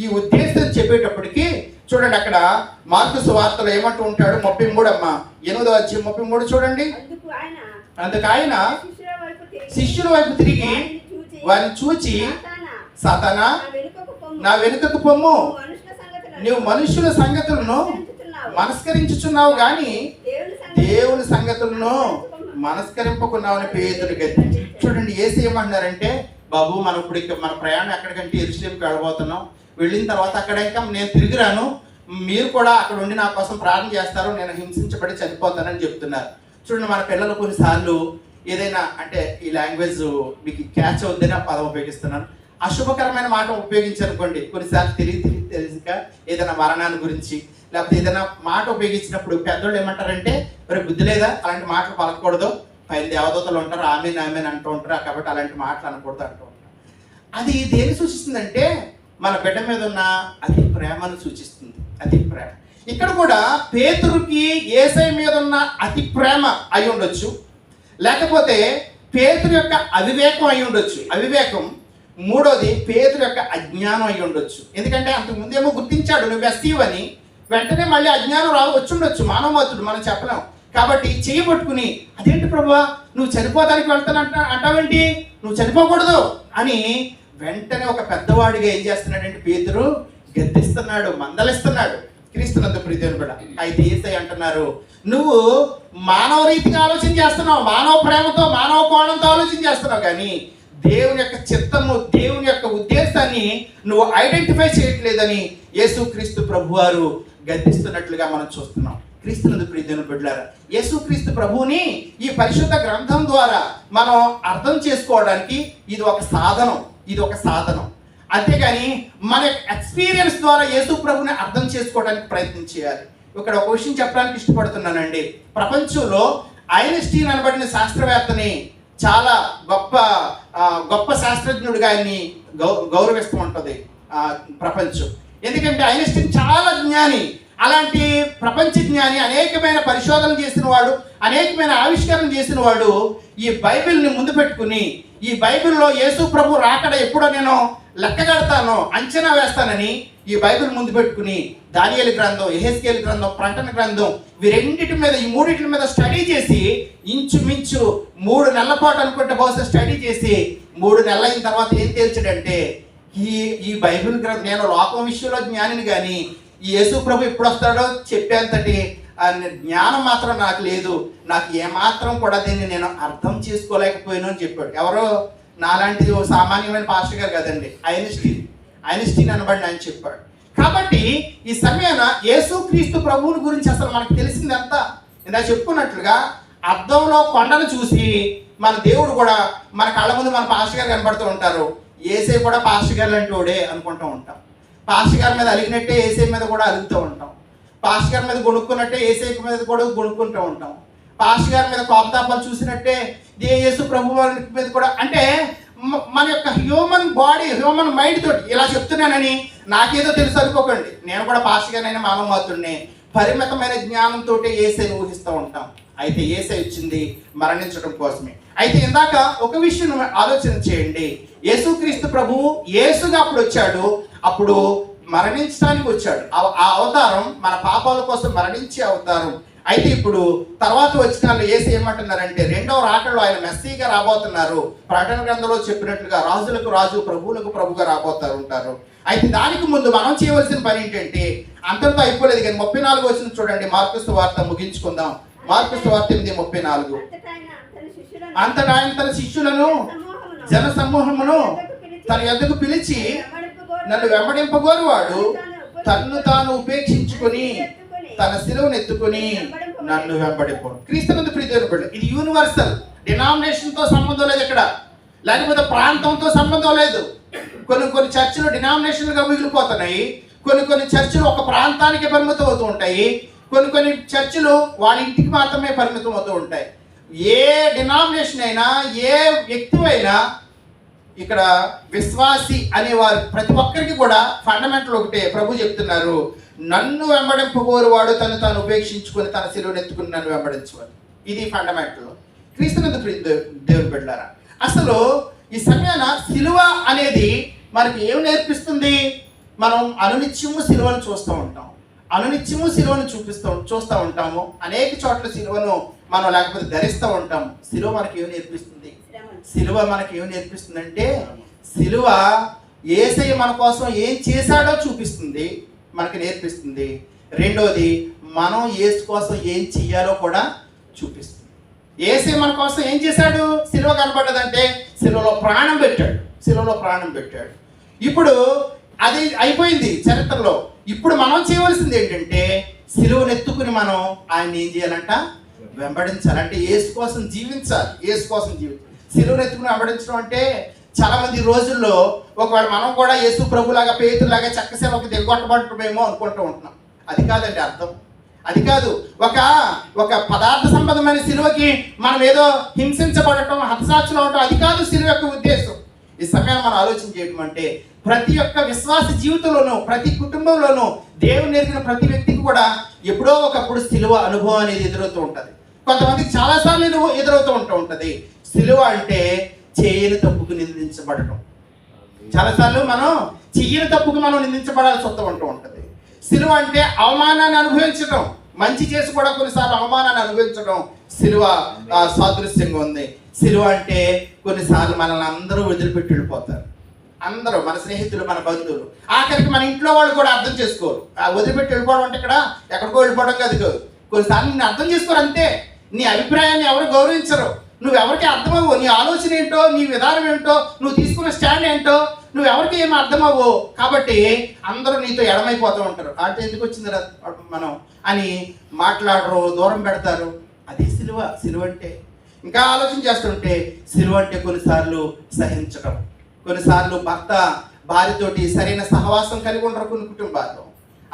ఈ ఉద్దేశం చెప్పేటప్పటికి చూడండి, అక్కడ మార్కు సువార్తలో ఏమంటూ ఉంటాడు, 8వ అధ్యాయం 33 చూడండి. అందుకు ఆయన శిష్యుల వైపు తిరిగి వారిని చూచి, సాతానా, నా వెనుకకు పొమ్ము, నీవు మనుషుల సంగతులను మనస్కరించుచున్నావు గాని దేవుని సంగతులను మనస్కరింపకున్నావని పేతురు గద్దించి. చూడండి, యేసు ఏమంటున్నారంటే, బాబు మనం ఇప్పుడు ఇక్కడ మన ప్రయాణం ఎక్కడికంటే యెరూషలేముకి వెళ్ళబోతున్నాం, వెళ్ళిన తర్వాత అక్కడ ఇంకా నేను తిరిగి రాను, మీరు కూడా అక్కడ ఉండి నా కోసం ప్రార్థన చేస్తారు, నేను హింసించబడి చనిపోతానని చెప్తున్నారు. చూడండి, మన పిల్లలు కొన్నిసార్లు ఏదైనా అంటే ఈ లాంగ్వేజ్ మీకు క్యాచ్ అవుద్దని ఆ పదం ఉపయోగిస్తున్నాను, అశుభకరమైన మాట ఉపయోగించనుకోండి, కొన్నిసార్లు తెలియక ఏదైనా మరణాన్ని గురించి లేకపోతే ఏదైనా మాట ఉపయోగించినప్పుడు పెద్దోళ్ళు ఏమంటారంటే, మరి బుద్ధి లేదా, అలాంటి మాటలు పలకూడదు, పైన దేవదూతలు ఉంటారు, ఆమెన్ ఆమెన్ అంటూ ఉంటారు, కాబట్టి అలాంటి మాటలు అనకూడదు అంటూ ఉంటారు. అది దేన్ని సూచిస్తుందంటే మన బిడ్డ మీద ఉన్న అతి ప్రేమను సూచిస్తుంది. అతి ప్రేమ. ఇక్కడ కూడా పేతురుకి యేసయ్య మీద ఉన్న అతి ప్రేమ అయి ఉండొచ్చు, లేకపోతే పేతురు యొక్క అవివేకం అయి ఉండొచ్చు. అవివేకం. మూడోది పేతురు యొక్క అజ్ఞానం అయి ఉండొచ్చు. ఎందుకంటే అంతకు ముందేమో గుర్తించాడు నువ్వు వెస్తీవని, వెంటనే మళ్ళీ అజ్ఞానం వచ్చుండొచ్చు, మానవమతుడు, మనం చెప్పలేం. కాబట్టి చేయబట్టుకుని అదేంటి ప్రభువా నువ్వు చనిపోతానికి వెళ్తానంట అంటావేంటి, నువ్వు చనిపోకూడదు అని వెంటనే ఒక పెద్దవాడిగా ఏం చేస్తున్నాడంటే పేతురు గద్దిస్తున్నాడు, మందలిస్తున్నాడు. క్రీస్తునందు ప్రియమైన బిడ్డ, అయితే యేసయ్య అంటున్నారు, నువ్వు మానవ రీతిగా ఆలోచన చేస్తున్నావు, మానవ ప్రేమతో మానవ కోణంతో ఆలోచన చేస్తున్నావు, కానీ దేవుని యొక్క చిత్తము, దేవుని యొక్క ఉద్దేశాన్ని నువ్వు ఐడెంటిఫై చేయట్లేదని యేసుక్రీస్తు ప్రభువారు గద్దిస్తున్నట్లుగా మనం చూస్తున్నాం. క్రీస్తునందు ప్రియమైన బిడ్డలారా, యేసుక్రీస్తు ప్రభువుని ఈ పరిశుద్ధ గ్రంథం ద్వారా మనం అర్థం చేసుకోవడానికి ఇది ఒక సాధనం. అంతేగాని మన ఎక్స్పీరియన్స్ ద్వారా యేసు ప్రభుని అర్థం చేసుకోవడానికి ప్రయత్నం చేయాలి. ఇక్కడ ఒక విషయం చెప్పడానికి ఇష్టపడుతున్నానండి. ప్రపంచంలో ఐన్స్టీన్ అనబడిన శాస్త్రవేత్తని చాలా గొప్ప శాస్త్రజ్ఞుడిగా ఆయన్ని గౌరవిస్తూ ఉంటుంది ప్రపంచం. ఎందుకంటే ఐన్స్టీన్ చాలా జ్ఞాని, అలాంటి ప్రపంచ జ్ఞాని, అనేకమైన పరిశోధనలు చేసిన వాడు, అనేకమైన ఆవిష్కరణ చేసిన వాడు ఈ బైబిల్ని ముందు పెట్టుకుని, ఈ బైబిల్లో యేసు ప్రభు రాకడ ఎప్పుడో నేను లెక్క కడతాను, అంచనా వేస్తానని ఈ బైబిల్ ముందు పెట్టుకుని దానియేలు గ్రంథం, యెహెజ్కేలు గ్రంథం, ప్రకటన గ్రంథం, వీరెండిటి మీద, ఈ మూడింటి మీద స్టడీ చేసి ఇంచుమించు 3 నెలల పాటు అనుకుంటే బహుశా స్టడీ చేసి 3 నెలలు అయిన తర్వాత ఏం తేల్చాడంటే, ఈ బైబిల్ గ్రంథం, నేను లోకం విషయంలో జ్ఞానిని కానీ ఈ యేసు ప్రభు ఎప్పుడు వస్తాడో చెప్పేంతటి జ్ఞానం మాత్రం నాకు లేదు, నాకు ఏమాత్రం కూడా దీన్ని నేను అర్థం చేసుకోలేకపోయాను అని చెప్పాడు. ఎవరో నాలాంటి సామాన్యమైన పాస్టర్ గారు కదండి, ఐన్స్టీన్ అనబడి ఆయన చెప్పాడు. కాబట్టి ఈ సమయాన యేసుక్రీస్తు ప్రభువుని గురించి అసలు మనకు తెలిసిందంతా ఇలా చెప్పుకున్నట్లుగా అద్దంలో కొండను చూసి మన దేవుడు కూడా మన కళ్ళ ముందు మన పాస్టర్ గారు కనబడుతూ ఉంటారు, యేసే కూడా పాస్టర్ గారు లాంటి వాడే అనుకుంటూ ఉంటాం. పాస్టర్ గారి మీద అలిగినట్టే యేసే మీద కూడా అలుగుతూ ఉంటాం. పాస్టర్ గారి మీద గొణుక్కున్నట్టే యేసే మీద కూడా గొణుక్కుంటూ ఉంటాం. పాస్టర్ గారి మీద కోపతాపాలు చూసినట్టే యేసు ప్రభు మీద కూడా, అంటే మన యొక్క హ్యూమన్ బాడీ, హ్యూమన్ మైండ్ తోటి ఇలా చెప్తున్నానని నాకేదో తెలుసు అనుకోకండి, నేను కూడా పాస్టర్ గారినైనా మానవ మాత్రుడిని, పరిమితమైన జ్ఞానంతో యేసైని ఊహిస్తూ ఉంటాం. అయితే యేసై వచ్చింది మరణించడం కోసమే. అయితే ఇందాక ఒక విషయం ఆలోచన చేయండి, యేసుక్రీస్తు ప్రభువు యేసుగా అప్పుడు వచ్చాడు, అప్పుడు మరణించడానికి వచ్చాడు. ఆ అవతారం మన పాపాల కోసం మరణించే అవతారం. అయితే ఇప్పుడు తర్వాత వచ్చిన వాళ్ళు యేసు ఏమంటున్నారంటే, రెండవ రాకడలో ఆయన మెస్సీగా రాబోతున్నారు. ప్రకటన గ్రంథంలో చెప్పినట్లుగా రాజులకు రాజు, ప్రభువులకు ప్రభుగా ఉంటారు. అయితే దానికి ముందు మనం చేయవలసిన పని ఏంటంటే, అంతటితో అయిపోలేదు కానీ 34 వచ్చిన చూడండి, మార్కు సువార్త ముగించుకుందాం. మార్కు సువార్త 8:34. అంతటా ఆయన తన శిష్యులను, జన సమూహమును తన యొద్దకు పిలిచి, నన్ను వెంబడింపగోరు వాడు తన్ను తాను ఉపేక్షించుకొని తన శిలువను ఎత్తుకొని నన్ను వెంబడిపోను. క్రీస్తునందు ప్రియమైన బిడ్డ, ఇది యూనివర్సల్, డినామినేషన్ తో సంబంధం లేదు ఇక్కడ, లేకపోతే ప్రాంతంతో సంబంధం లేదు. కొన్ని చర్చిలు డినామినేషన్లుగా మిగిలిపోతున్నాయి, కొన్ని చర్చిలు ఒక ప్రాంతానికి పరిమితం అవుతూ ఉంటాయి, కొన్ని చర్చిలు వాళ్ళ ఇంటికి మాత్రమే పరిమితం అవుతూ ఉంటాయి. ఏ డినామినేషన్ అయినా, ఏ వ్యక్తి అయినా, ఇక్కడ విశ్వాసి అనేవారు ప్రతి ఒక్కరికి కూడా ఫండమెంటల్ ఒకటే. ప్రభు చెప్తున్నారు, నన్ను వెంబడింపగోరు వాడు తను తాను ఉపేక్షించుకొని తన శిలువను ఎత్తుకుని నన్ను వెంబడించుకోవాలి. ఇది ఫండమెంటల్. క్రీస్తునందు దేవుని బిడ్డలారా, అసలు ఈ సమయాన శిలువ అనేది మనకి ఏం నేర్పిస్తుంది? మనం అనునిత్యము శిలువను చూస్తూ ఉంటాం, అనునిత్యము శిలువను చూస్తూ ఉంటాము. అనేక చోట్ల శిలువను మనం లేకపోతే ధరిస్తూ ఉంటాము. శిలువ మనకి ఏం నేర్పిస్తుంది? శిలువ మనకి ఏం నేర్పిస్తుంది అంటే, శిలువ యేసయ్య మన కోసం ఏం చేశాడో చూపిస్తుంది, మనకి నేర్పిస్తుంది. రెండోది, మనం యేసు కోసం ఏం చెయ్యాలో కూడా చూపిస్తుంది. యేసయ్య మన కోసం ఏం చేశాడు? శిలువ కనబడ్డదంటే శిలువలో ప్రాణం పెట్టాడు, సిలువలో ప్రాణం పెట్టాడు. ఇప్పుడు అది అయిపోయింది చరిత్రలో. ఇప్పుడు మనం చేయవలసింది ఏంటంటే సిలువను ఎత్తుకుని మనం ఆయన ఏం చేయాలంట, వెంబడించాలి. అంటే యేసు కోసం జీవించాలి. యేసు కోసం జీవించాలి. సిలువను ఎత్తుకుని వెంబడించడం అంటే చాలా మంది రోజుల్లో ఒకవేళ మనం కూడా యేసు ప్రభులాగా పేతులాగా చక్క సేవకు దిగొట్టబడటమేమో అనుకుంటూ ఉంటున్నాం. అది కాదండి అర్థం. అది కాదు. ఒక పదార్థ సంబంధమైన సిలువకి మనం ఏదో హింసించబడటం, హతసాక్షులు అవటం, అది కాదు సిలువ యొక్క ఉద్దేశం. ఈ సమయాన్ని మనం ఆలోచన చేయడం అంటే ప్రతి ఒక్క విశ్వాస జీవితంలోనూ, ప్రతి కుటుంబంలోనూ, దేవుని ఎరిగిన ప్రతి వ్యక్తికి కూడా ఎప్పుడో ఒకప్పుడు సిలువ అనుభవం అనేది ఎదురవుతూ ఉంటుంది. కొంతమందికి చాలాసార్లు ఎదురవుతూ ఉంటుంది. సిలువ అంటే చేయని తప్పుకు నిందించబడటం. చాలాసార్లు మనం చెయ్యని తప్పుకు మనం నిందించబడాల్సి వస్తూ ఉంటుంది. సిలువ అంటే అవమానాన్ని అనుభవించడం, మంచి చేసి కూడా కొన్నిసార్లు అవమానాన్ని అనుభవించడం సిలువ సాదృశ్యంగా ఉంది. సిలువ అంటే కొన్నిసార్లు మనల్ని అందరూ వదిలిపెట్టి వెళ్ళిపోతారు. అందరూ, మన స్నేహితులు, మన బంధువులు, ఆఖరికి మన ఇంట్లో వాళ్ళు కూడా అర్థం చేసుకోరు. వదిలిపెట్టి వెళ్ళిపోవడం అంటే ఇక్కడ ఎక్కడికో వెళ్ళిపోవడం కాదు. కొన్నిసార్లు నిన్ను అర్థం చేసుకోరు, అంతే. నీ అభిప్రాయాన్ని ఎవరు గౌరవించరు. నువ్వెవరికి అర్థమవ్వవు. నీ ఆలోచన ఏంటో, నీ విధానం ఏంటో, నువ్వు తీసుకున్న స్టాండ్ ఏంటో నువ్వెవరికి ఏమీ అర్థమవ్వవు. కాబట్టి అందరూ నీతో ఎడమైపోతూ ఉంటారు. అంటే ఎందుకు వచ్చింది మనం అని మాట్లాడరు, దూరం పెడతారు. అది సిలువ. సిలువ అంటే ఇంకా ఆలోచన చేస్తుంటే సిలువ అంటే కొన్నిసార్లు సహించడం. కొన్నిసార్లు భర్త భార్యతోటి సరైన సహవాసం కలిగి ఉండరు కొన్ని కుటుంబాల్లో.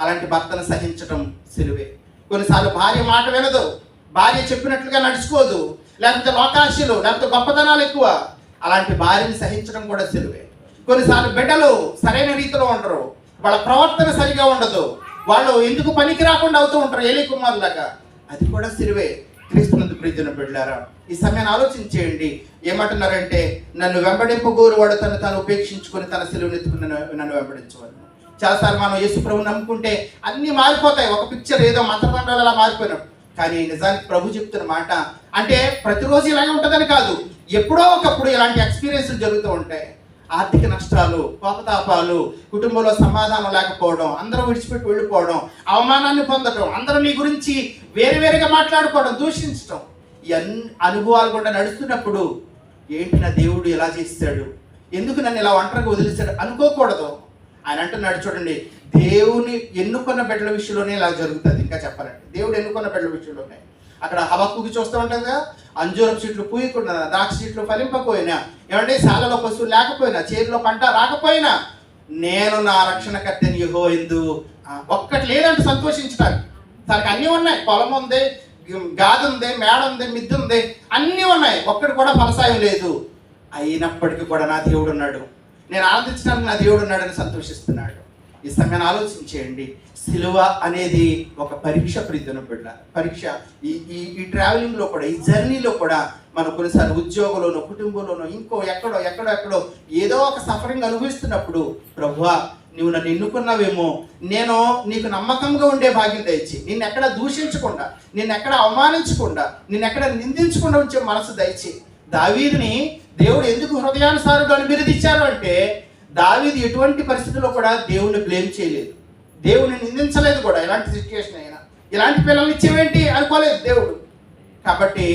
అలాంటి భర్తను సహించడం సిలువే. కొన్నిసార్లు భార్య మాట వినదు, భార్య చెప్పినట్లుగా నడుచుకోదు, లేకపోతే లోకాశలు, లేకపోతే గొప్పతనాలు ఎక్కువ. అలాంటి భార్యని సహించడం కూడా సిలువే. కొన్నిసార్లు బిడ్డలు సరైన రీతిలో ఉండరు, వాళ్ళ ప్రవర్తన సరిగా ఉండదు, వాళ్ళు ఎందుకు పనికి రాకుండా అవుతూ ఉంటారు ఏలీ కుమారులాగా. అది కూడా సిలువే. క్రీస్తునందు ప్రియమైన బిడ్డలారా, ఈ సమయాన్ని ఆలోచించేయండి. ఏమంటున్నారంటే నన్ను వెంబడింపగోరు వాడు తాను ఉపేక్షించుకొని తన సిలువను ఎత్తుకుని నన్ను వెంబడించవాలి. చాలాసార్లు మనం యేసు ప్రభువు నమ్ముకుంటే అన్నీ మారిపోతాయి. ఒక పిక్చర్ ఏదో మంత్రదండాలు అలా మారిపోయినాం. కానీ నిజానికి ప్రభు చెప్తున్న మాట అంటే ప్రతిరోజు ఇలాగే ఉంటుందని కాదు, ఎప్పుడో ఒకప్పుడు ఇలాంటి ఎక్స్పీరియన్స్లు జరుగుతూ ఉంటాయి. ఆర్థిక నష్టాలు, కోపతాపాలు, కుటుంబంలో సమాధానం లేకపోవడం, అందరూ విడిచిపెట్టి వెళ్ళిపోవడం, అవమానాన్ని పొందడం, అందరూ నీ గురించి వేరువేరుగా మాట్లాడుకోవడం, దూషించడం, ఈ అనుభవాలు కూడా నడుస్తున్నప్పుడు ఏంటి నా దేవుడు ఎలా చేస్తాడు, ఎందుకు నన్ను ఇలా ఒంటరిగా వదిలేశాడు అనుకోకూడదు. ఆయన అంటున్నాడు చూడండి, దేవుని ఎన్నుకున్న బిడ్డల విషయంలోనే ఇలా జరుగుతుంది. ఇంకా చెప్పాలంటే దేవుడు ఎన్నుకున్న బిడ్డల విషయంలోనే. అక్కడ హబక్కుకి చూస్తూ ఉంటాం కదా, అంజూరపు చెట్లు పూయకుండా, ద్రాక్ష చెట్లు ఫలింపకపోయినా, ఏమంటే శాలలో పశువులు లేకపోయినా, చేతిలో పంట రాకపోయినా, నేను నా రక్షణకర్తని యెహోవా యందు ఒక్కటి లేదంటే సంతోషించడానికి. తనకు అన్నీ ఉన్నాయి, పొలం ఉంది, గాది ఉంది, మేడ ఉంది, మిద్దె ఉంది, అన్నీ ఉన్నాయి, ఒక్కటి కూడా ఫలసాయం లేదు. అయినప్పటికీ కూడా నా దేవుడు ఉన్నాడు, నేను ఆనందించడానికి నా దేవుడు ఉన్నాడని సంతోషిస్తున్నాడు. ఈ సమయాన్ని ఆలోచించేయండి. సిలువ అనేది ఒక పరీక్ష. ప్రీతిన బిడ్డ పరీక్ష. ఈ ట్రావెలింగ్లో కూడా, ఈ జర్నీలో కూడా మనం కొన్నిసార్లు ఉద్యోగంలోనో, కుటుంబంలోనో, ఇంకో ఎక్కడో ఏదో ఒక సఫరింగ్ అనుభవిస్తున్నప్పుడు, ప్రభువా నువ్వు నన్ను ఎన్నుకున్నావేమో, నేను నీకు నమ్మకంగా ఉండే భాగ్యం దయచి, నిన్ను ఎక్కడ దూషించకుండా, నిన్ను ఎక్కడ అవమానించకుండా, నిన్ను ఎక్కడ నిందించకుండా ఉంచే మనసు దయచి. దావీదుని దేవుడు ఎందుకు హృదయానుసారుడు అని బిరుదిచ్చారు అంటే, దావీదు ఎటువంటి పరిస్థితుల్లో కూడా దేవుణ్ణి బ్లేమ్ చేయలేదు, దేవుని నిందించలేదు కూడా. ఎలాంటి సిచ్యువేషన్ అయినా ఇలాంటి పిల్లల్ని ఇచ్చేవేంటి అనుకోలేదు దేవుడు. కాబట్టి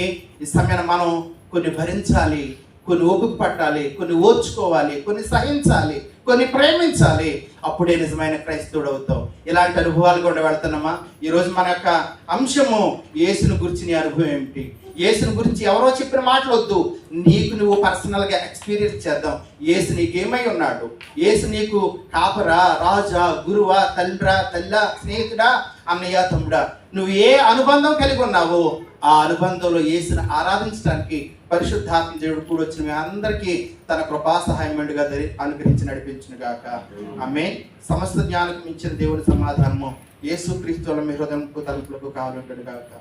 ఈ సమయాన్ని మనం కొన్ని భరించాలి, కొన్ని ఓపిక పట్టాలి, కొన్ని ఓర్చుకోవాలి, కొన్ని సహించాలి, కొన్ని ప్రేమించాలి. అప్పుడే నిజమైన క్రైస్తవుడు అవుతాం. ఇలాంటి అనుభవాలు కూడా వెళ్తున్నామా? ఈరోజు మన యొక్క అంశము యేసుని గురించి నీ అనుభవం ఏమిటి? యేసుని గురించి ఎవరో చెప్పిన మాటలు వద్దు, నీకు నువ్వు పర్సనల్గా ఎక్స్పీరియన్స్ చేద్దాం. యేసు నీకేమై ఉన్నాడు? యేసు నీకు కాపరా, రాజా, గురువా, తండ్రా, తల్లా, స్నేహితుడా, అన్నయ్య, తమ్ముడా, నువ్వు ఏ అనుబంధం కలిగి ఉన్నావో ఆ అనుబంధంలో యేసుని ఆరాధించడానికి పరిశుద్ధాత్మ దేవుడు కూడా వచ్చిన మీ అందరికీ తన కృపా సహాయం అనుగ్రహించి నడిపించును గాక. ఆమేన్. సమస్త జ్ఞానం మించిన దేవుని సమాధానము యేసు క్రీస్తుల మీ హృదయంకు తలుపులకు కావాలంటాడు గాక.